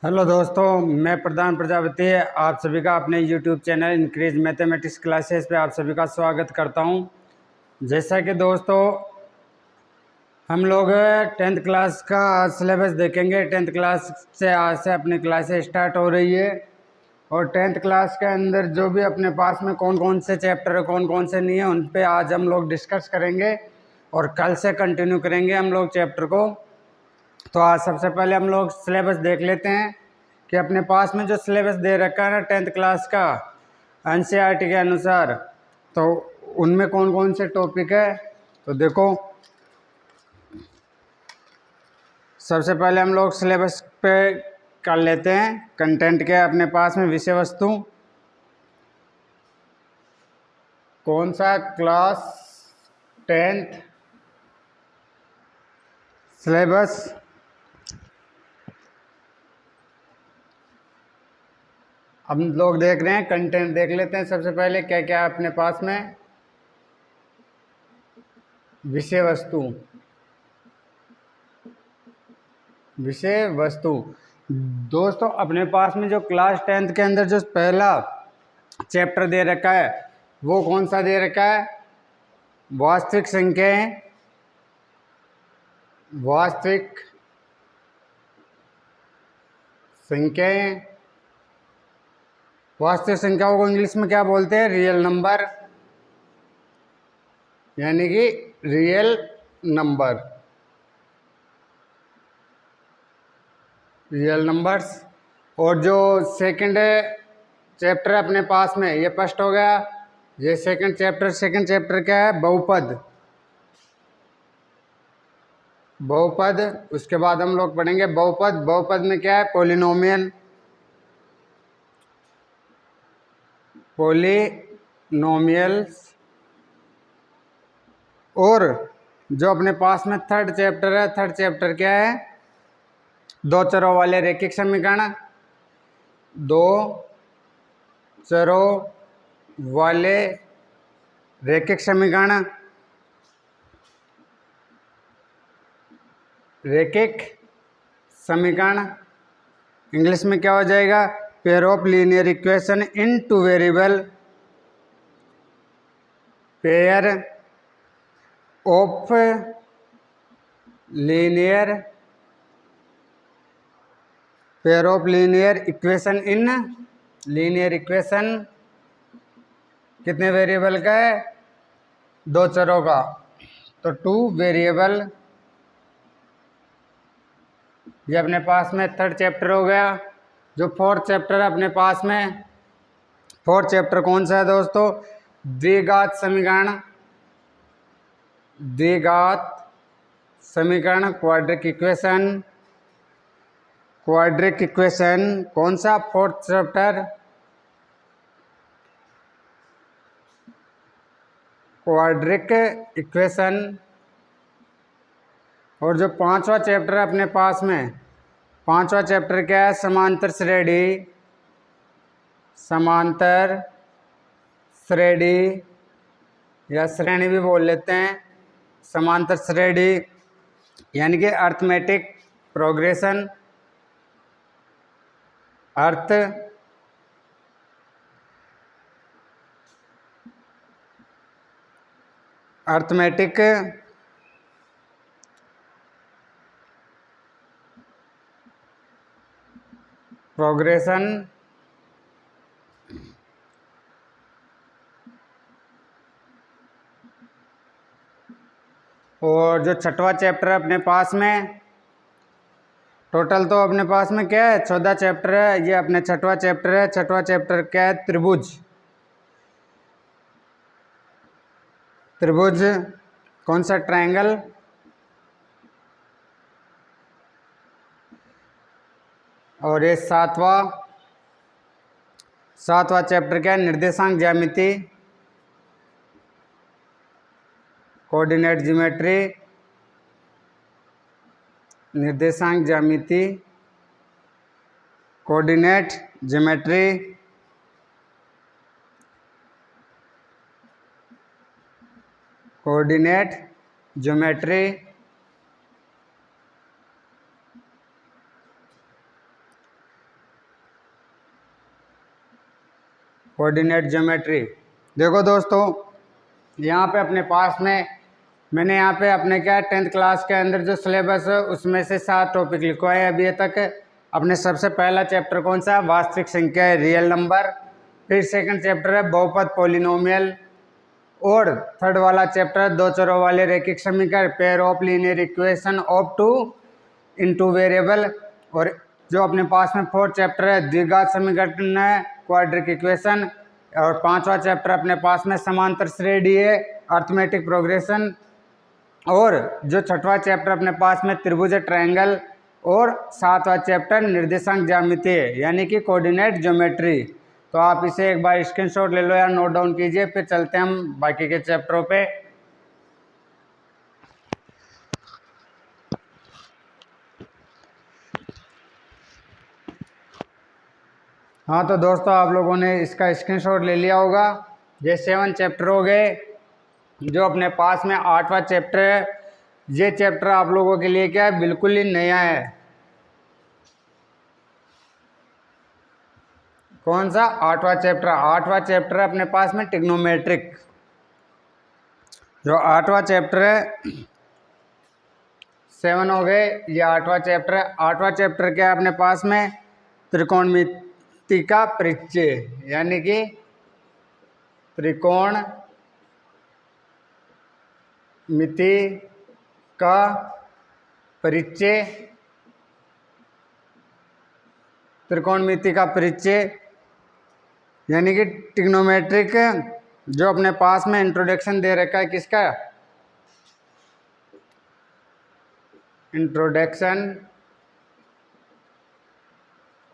Hello दोस्तों, मैं प्रधान प्रजापति आप सभी का अपने YouTube channel increase mathematics classes पे आप सभी का स्वागत करता हूं। जैसा कि दोस्तों हम लोग 10th क्लास का सिलेबस देखेंगे। 10th क्लास से आज से अपनी क्लासेस स्टार्ट हो रही है और 10th क्लास के अंदर जो भी अपने पास में कौन कौन से चैप्टर है कौन कौन से नहीं है उन पे आज हम लोग डिस्कस करेंगे और कल से कंटिन्यू करेंगे हम लोग चैप्टर को। तो आज सबसे पहले हम लोग सिलेबस देख लेते हैं कि अपने पास में जो सिलेबस दे रखा है ना 10th क्लास का एनसीईआरटी के अनुसार, तो उनमें कौन कौन से टॉपिक है। तो देखो, सबसे पहले हम लोग सिलेबस पे कर लेते हैं कंटेंट के। अपने पास में विषय वस्तु कौन सा क्लास 10th सिलेबस, हम लोग देख रहे हैं कंटेंट देख लेते हैं। सबसे पहले क्या क्या है अपने पास में विषय वस्तु। विषय वस्तु दोस्तों अपने पास में जो क्लास 10th के अंदर जो पहला चैप्टर दे रखा है वो कौन सा दे रखा है, वास्तविक संख्याएं। वास्तविक संख्याएं, वास्तविक संख्याओं को इंग्लिश में क्या बोलते हैं, रियल नंबर, यानी कि रियल नंबर, रियल नंबर्स। और जो सेकंड चैप्टर अपने पास में ये फर्स्ट हो गया, ये सेकंड चैप्टर क्या है, बहुपद। बहुपद, उसके बाद हम लोग पढ़ेंगे बहुपद। बहुपद में क्या है, पॉलिनोमियल, पॉलिनोमियल्स। और जो अपने पास में थर्ड चैप्टर है, थर्ड चैप्टर क्या है, दो चरों वाले रैखिक समीकरण। दो चरों वाले रैखिक समीकरण, रैखिक समीकरण इंग्लिश में क्या हो जाएगा, pair of linear equation in two variable, pair of linear, pair of linear equation in, linear equation कितने वेरिएबल का है, दो चरों का, तो टू वेरिएबल। ये अपने पास में थर्ड चैप्टर हो गया। जो फोर्थ चैप्टर है अपने पास में, फोर्थ चैप्टर कौन सा है दोस्तों, द्विघात समीकरण। द्विघात समीकरण, क्वाड्रिक इक्वेशन। क्वाड्रिक इक्वेशन कौन सा, फोर्थ चैप्टर, क्वाड्रिक इक्वेशन। और जो पांचवा चैप्टर है अपने पास में, पांचवा चैप्टर क्या है, समांतर श्रेणी। समांतर श्रेणी या श्रेणी भी बोल लेते हैं, समांतर श्रेणी यानी कि अर्थमेटिक प्रोग्रेशन। Arithmetic progression. और जो छठवां चैप्टर है अपने पास में, टोटल तो अपने पास में क्या है, 14 चैप्टर है। ये अपने छठवां चैप्टर है। छठवां चैप्टर क्या है, त्रिभुज। त्रिभुज कौन सा, ट्रायंगल। और ये सातवां चैप्टर क्या है, निर्देशांक ज्यामिति, कोऑर्डिनेट ज्योमेट्री। निर्देशांक ज्यामिति, coordinate geometry. Coordinate geometry. Coordinate geometry. देखो दोस्तों, यहाँ पे अपने पास में मैंने यहाँ पे अपने क्या 10th क्लास के अंदर जो सिलेबस है उसमें से 7 टॉपिक लिखवाए अभी तक। अपने सबसे पहला चैप्टर कौन सा, वास्तविक संख्या है, रियल नंबर। फिर सेकंड चैप्टर है बहुपद पॉलिनोमियल। और थर्ड वाला चैप्टर है दो चरों वाले रैखिक समीकरण, pair of linear equation of two into variable. और जो अपने पास में फोर्थ चैप्टर है द्विघात समीकरण है, क्वाड्रिक इक्वेशन। और पांचवा चैप्टर अपने पास में समांतर श्रेणी है, अर्थमेटिक प्रोग्रेशन। और जो छठवां चैप्टर अपने पास में त्रिभुज ट्रायंगल। और सातवां चैप्टर निर्देशांक ज्यामिति है, यानी कि कोऑर्डिनेट ज्योमेट्री। तो आप इसे एक बार स्क्रीनशॉट ले लो या नोट डाउन कीजिए, फिर चलते हैं हम बाकी के चैप्टरों पे। हाँ तो दोस्तों, आप लोगों ने इसका स्क्रीनशॉट ले लिया होगा। ये 7 चैप्टर हो गए। जो अपने पास में 8वां चैप्टर है, ये चैप्टर आप लोगों के लिए क्या है, बिल्कुल ही नया है। कौन सा? 8वां चैप्टर। 8वां चैप्टर है अपने पास में ट्रिग्नोमेट्रिक। जो 8वां चैप्टर है, 7 हो गए, ये 8वां चैप्टर है। 8वां चैप्टर क्या है अपने पास में, त्रिकोणमिति का परिचय, यानी कि त्रिकोण मिति का परिचय। त्रिकोणमिति का परिचय यानी कि ट्रिग्नोमेट्रिक। जो अपने पास में इंट्रोडक्शन दे रखा है किसका, इंट्रोडक्शन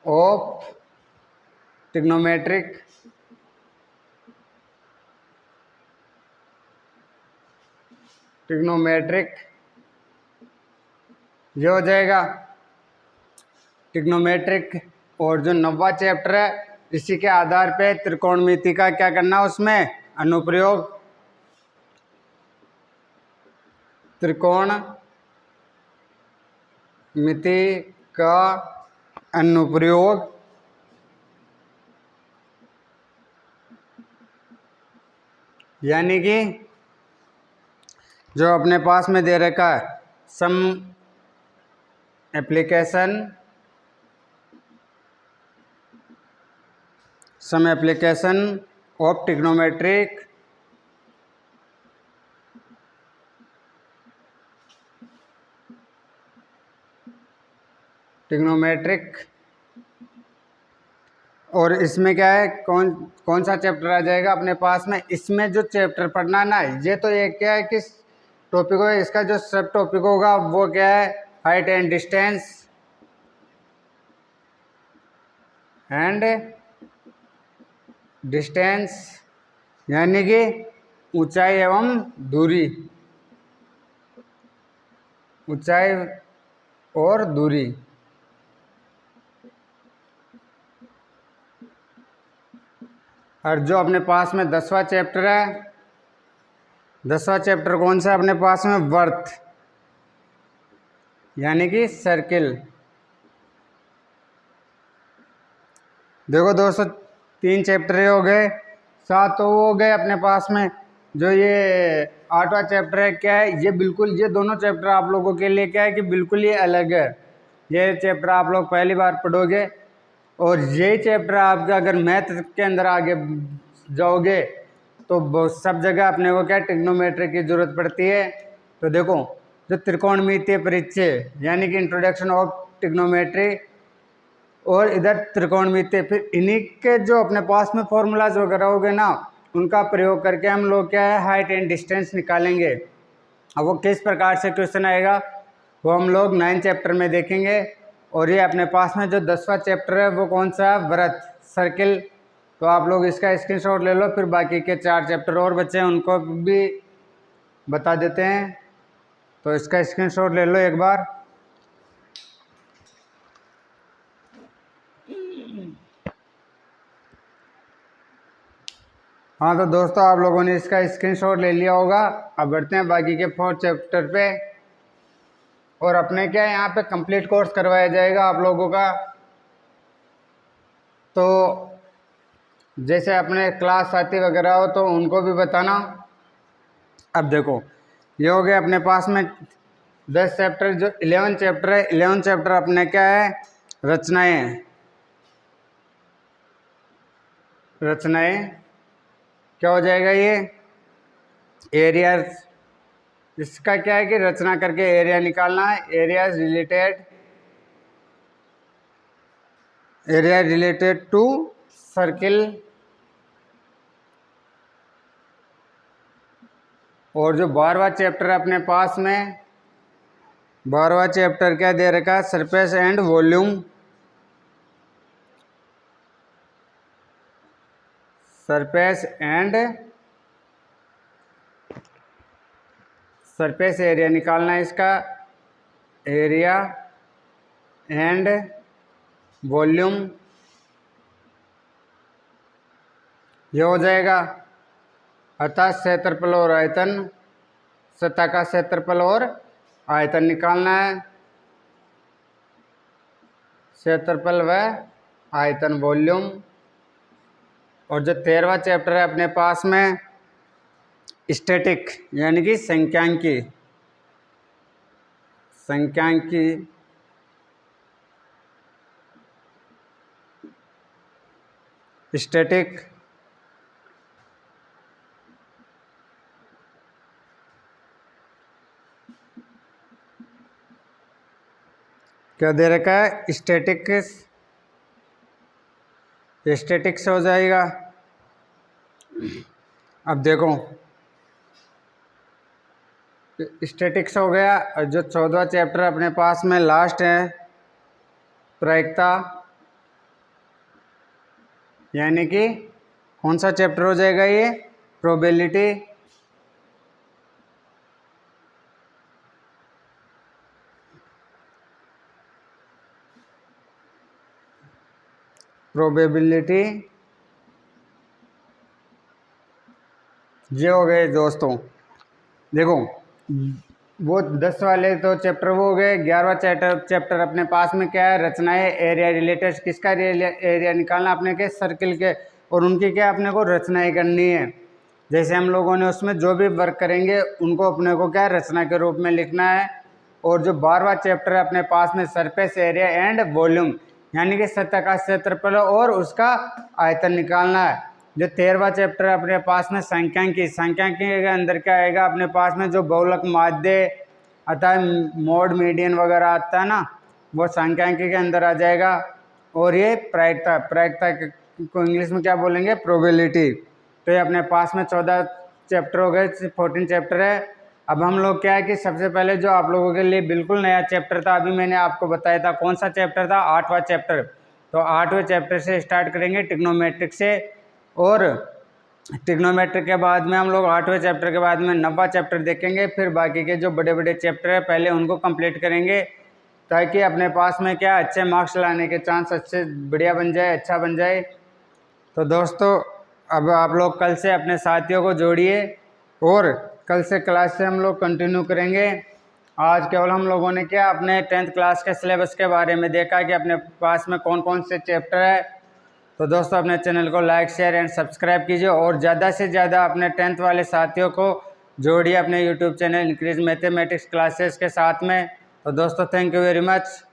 ऑफ ट्रिग्नोमेट्रिक। ट्रिग्नोमेट्रिक ये हो जाएगा ट्रिग्नोमेट्रिक। और जो 9वां चैप्टर है, इसी के आधार पे त्रिकोणमिति का क्या करना है, उसमें अनुप्रयोग। त्रिकोण मिति का अनुप्रयोग, यानी कि जो अपने पास में दे रखा है सम एप्लीकेशन ऑफ ट्रिग्नोमेट्रिक और इसमें क्या है, कौन सा चैप्टर आ जाएगा अपने पास में। इसमें जो चैप्टर पढ़ना ना, ये तो एक क्या है कि टॉपिक हो, इसका जो सब टॉपिक होगा वो क्या है, हाइट एंड डिस्टेंस यानी कि ऊंचाई एवं दूरी, ऊंचाई और दूरी। और जो अपने पास में 10वां चैप्टर है, 10वां चैप्टर कौन सा अपने पास में, वर्थ, यानी कि सर्किल। देखो दोस्तों, 3 चैप्टर हो गए, 7 तो वो हो गए अपने पास में। जो ये 8वां चैप्टर है क्या है, ये बिल्कुल, ये दोनों चैप्टर आप लोगों के लिए क्या है कि बिल्कुल ही अलग है। ये चैप्टर आप लोग पहली बार पढ़ोगे, और यही चैप्टर आपका अगर मैथ के अंदर आगे जाओगे तो सब जगह अपने को क्या ट्रिग्नोमेट्री की जरूरत पड़ती है। तो देखो, जो त्रिकोणमितीय परिचय यानी कि इंट्रोडक्शन ऑफ ट्रिग्नोमेट्री, और इधर त्रिकोणमितीय, फिर इन्हीं के जो अपने पास में फॉर्मूलाज वगैरह होंगे ना, उनका प्रयोग करके हम लोग क्या है, हाइट एंड डिस्टेंस निकालेंगे। अब वो किस प्रकार से क्वेश्चन आएगा वो हम लोग 9 चैप्टर में देखेंगे। और ये अपने पास में जो 10वां चैप्टर है वो कौन सा है, वृत्त, सर्किल। तो आप लोग इसका स्क्रीनशॉट ले लो, फिर बाकी के 4 चैप्टर और बच्चे हैं उनको भी बता देते हैं। तो इसका स्क्रीनशॉट ले लो एक बार। हाँ तो दोस्तों, आप लोगों ने इसका स्क्रीनशॉट ले लिया होगा। अब बढ़ते हैं बाकी के 4 चैप्टर पे। और अपने क्या यहाँ पे कंप्लीट कोर्स करवाया जाएगा आप लोगों का। तो जैसे अपने क्लास साथी वगैरह हो तो उनको भी बताना। अब देखो ये हो गया अपने पास में 10 चैप्टर। जो 11 चैप्टर है, 11 चैप्टर अपने क्या है, रचनाएं हैं। रचनाएं क्या हो जाएगा ये, एरियाज। इसका क्या है कि रचना करके एरिया निकालना है। Area related to circle. और जो 12वां चैप्टर है अपने पास में, 12वां चैप्टर क्या दे रखा है, surface and volume. Surface area निकालना है इसका, एरिया एंड वॉल्यूम। ये हो जाएगा। अतः क्षेत्रफल और आयतन, सतह का क्षेत्रफल और आयतन निकालना है। क्षेत्रफल व आयतन, वॉल्यूम। और जो 13वां चैप्टर है अपने पास में, स्टैटिक यानी कि संख्यांकी। स्टैटिक क्या दे रखा है, स्टैटिक्स हो जाएगा। अब देखो स्टैटिक्स हो गया। और जो 14वां चैप्टर अपने पास में लास्ट है, प्रायिकता, यानी कि कौन सा चैप्टर हो जाएगा ये, प्रोबेबिलिटी। ये हो गए दोस्तों। देखो वो 10 वाले तो चैप्टर वो हो गए। 11वां चैप्टर अपने पास में क्या है, रचनाएं। एरिया रिलेटेड, किसका एरिया निकालना अपने के, सर्किल के। और उनकी क्या अपने को रचनाएं करनी है। जैसे हम लोगों ने उसमें जो भी वर्क करेंगे उनको अपने को क्या रचना के रूप में लिखना है। और जो 12वां चैप्टर है अपने पास में, सरफेस एरिया एंड वॉल्यूम, यानी कि सतह का क्षेत्रफल और उसका आयतन निकालना है। जो 13वां चैप्टर है अपने पास में, सांख्यिकी के अंदर क्या आएगा अपने पास में, जो बहुलक, माध्य, अतः मोड, मीडियन वगैरह आता है ना, वो सांख्यिकी के अंदर आ जाएगा। और ये प्रायिकता को इंग्लिश में क्या बोलेंगे, प्रोबेबिलिटी। तो ये अपने पास में 14 चैप्टर हो गए, 14 चैप्टर है। अब हम लोग क्या है कि सबसे पहले जो आप लोगों के लिए बिल्कुल नया चैप्टर था, अभी मैंने आपको बताया था, कौन सा चैप्टर था, 8वां चैप्टर। तो 8वें चैप्टर से स्टार्ट करेंगे, ट्रिग्नोमेट्रिक से। और ट्रिग्नोमेट्रिक के बाद में हम लोग 8वें चैप्टर के बाद में 9वां चैप्टर देखेंगे। फिर बाकी के जो बड़े बड़े चैप्टर है पहले उनको कंप्लीट करेंगे, ताकि अपने पास में क्या अच्छे मार्क्स लाने के चांस अच्छे बढ़िया बन जाए, अच्छा बन जाए। तो दोस्तों अब आप लोग कल से अपने साथियों को जोड़िए और कल से क्लास से हम लोग कंटिन्यू करेंगे। आज केवल हम लोगों ने क्या अपने 10th क्लास के सिलेबस के बारे में देखा कि अपने पास में कौन कौन से चैप्टर है। तो दोस्तों अपने चैनल को लाइक, शेयर एंड सब्सक्राइब कीजिए और ज़्यादा से ज़्यादा अपने 10th वाले साथियों को जोड़िए अपने YouTube channel increase mathematics classes के साथ में। तो दोस्तों थैंक यू वेरी मच।